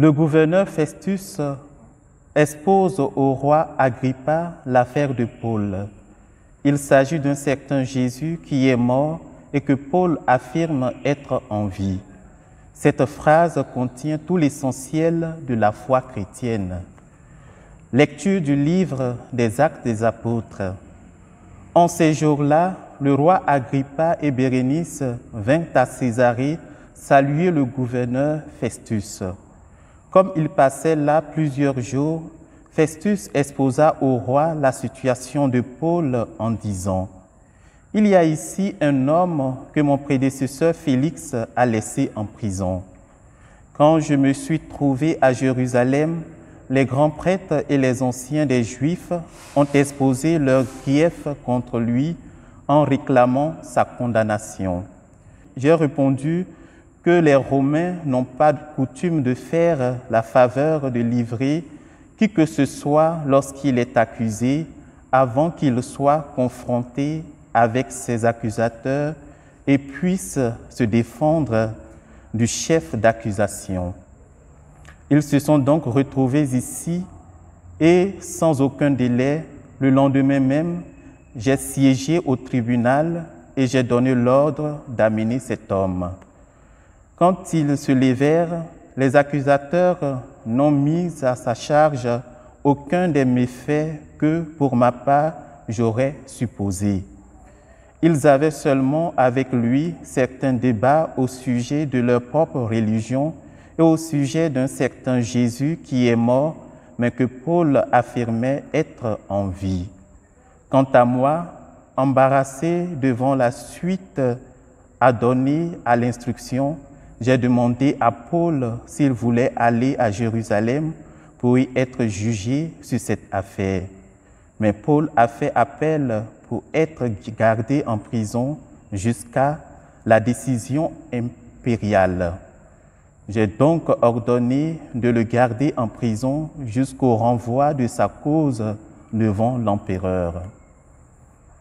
Le gouverneur Festus expose au roi Agrippa l'affaire de Paul. Il s'agit d'un certain Jésus qui est mort et que Paul affirme être en vie. Cette phrase contient tout l'essentiel de la foi chrétienne. Lecture du livre des Actes des Apôtres. En ces jours-là, le roi Agrippa et Bérénice vinrent à Césarée saluer le gouverneur Festus. Comme il passait là plusieurs jours, Festus exposa au roi la situation de Paul en disant « Il y a ici un homme que mon prédécesseur Félix a laissé en prison. Quand je me suis trouvé à Jérusalem, les grands prêtres et les anciens des Juifs ont exposé leurs griefs contre lui en réclamant sa condamnation. J'ai répondu que les Romains n'ont pas coutume de faire la faveur de livrer qui que ce soit lorsqu'il est accusé avant qu'il soit confronté avec ses accusateurs et puisse se défendre du chef d'accusation. Ils se sont donc retrouvés ici et sans aucun délai, le lendemain même, j'ai siégé au tribunal et j'ai donné l'ordre d'amener cet homme. Quand ils se levèrent, les accusateurs n'ont mis à sa charge aucun des méfaits que, pour ma part, j'aurais supposé. Ils avaient seulement avec lui certains débats au sujet de leur propre religion et au sujet d'un certain Jésus qui est mort, mais que Paul affirmait être en vie. Quant à moi, embarrassé devant la suite à donner à l'instruction, j'ai demandé à Paul s'il voulait aller à Jérusalem pour y être jugé sur cette affaire. Mais Paul a fait appel pour être gardé en prison jusqu'à la décision impériale. J'ai donc ordonné de le garder en prison jusqu'au renvoi de sa cause devant l'empereur.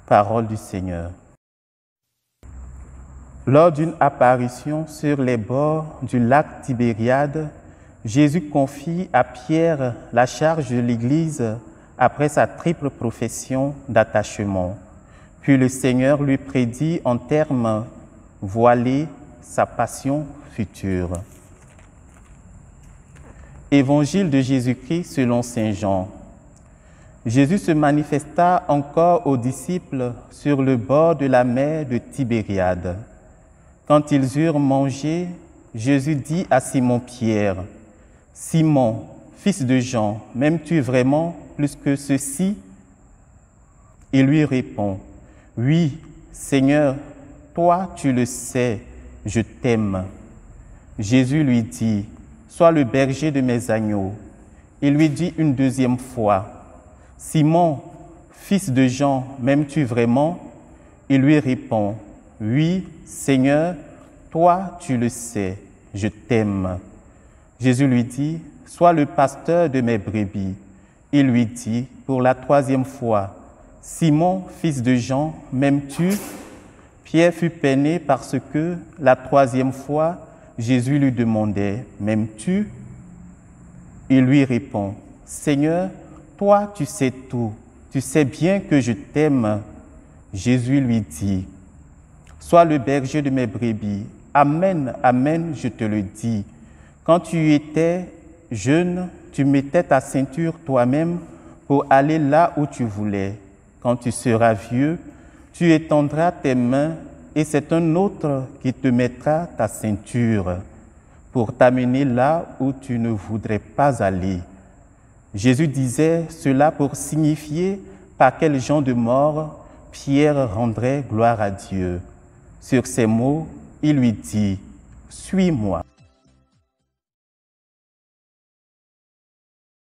Parole du Seigneur. Lors d'une apparition sur les bords du lac Tibériade, Jésus confie à Pierre la charge de l'Église après sa triple profession d'attachement. Puis le Seigneur lui prédit en termes voilés sa passion future. Évangile de Jésus-Christ selon saint Jean. Jésus se manifesta encore aux disciples sur le bord de la mer de Tibériade. Quand ils eurent mangé, Jésus dit à Simon-Pierre, « Simon, fils de Jean, m'aimes-tu vraiment plus que ceci ?» Il lui répond, « Oui, Seigneur, toi tu le sais, je t'aime. » Jésus lui dit, « Sois le berger de mes agneaux. » Il lui dit une deuxième fois, « Simon, fils de Jean, m'aimes-tu vraiment ?» Il lui répond, « Oui, Seigneur, toi tu le sais, je t'aime. » Jésus lui dit, « Sois le pasteur de mes brebis. » Il lui dit pour la troisième fois, « Simon, fils de Jean, m'aimes-tu » Pierre fut peiné parce que, la troisième fois, Jésus lui demandait, « M'aimes-tu » Il lui répond, « Seigneur, toi tu sais tout, tu sais bien que je t'aime. » Jésus lui dit, « Sois le berger de mes brebis. Amen, amen, je te le dis. Quand tu étais jeune, tu mettais ta ceinture toi-même pour aller là où tu voulais. Quand tu seras vieux, tu étendras tes mains et c'est un autre qui te mettra ta ceinture pour t'amener là où tu ne voudrais pas aller. » Jésus disait cela pour signifier par quel genre de mort Pierre rendrait gloire à Dieu. Sur ces mots, il lui dit « Suis-moi ».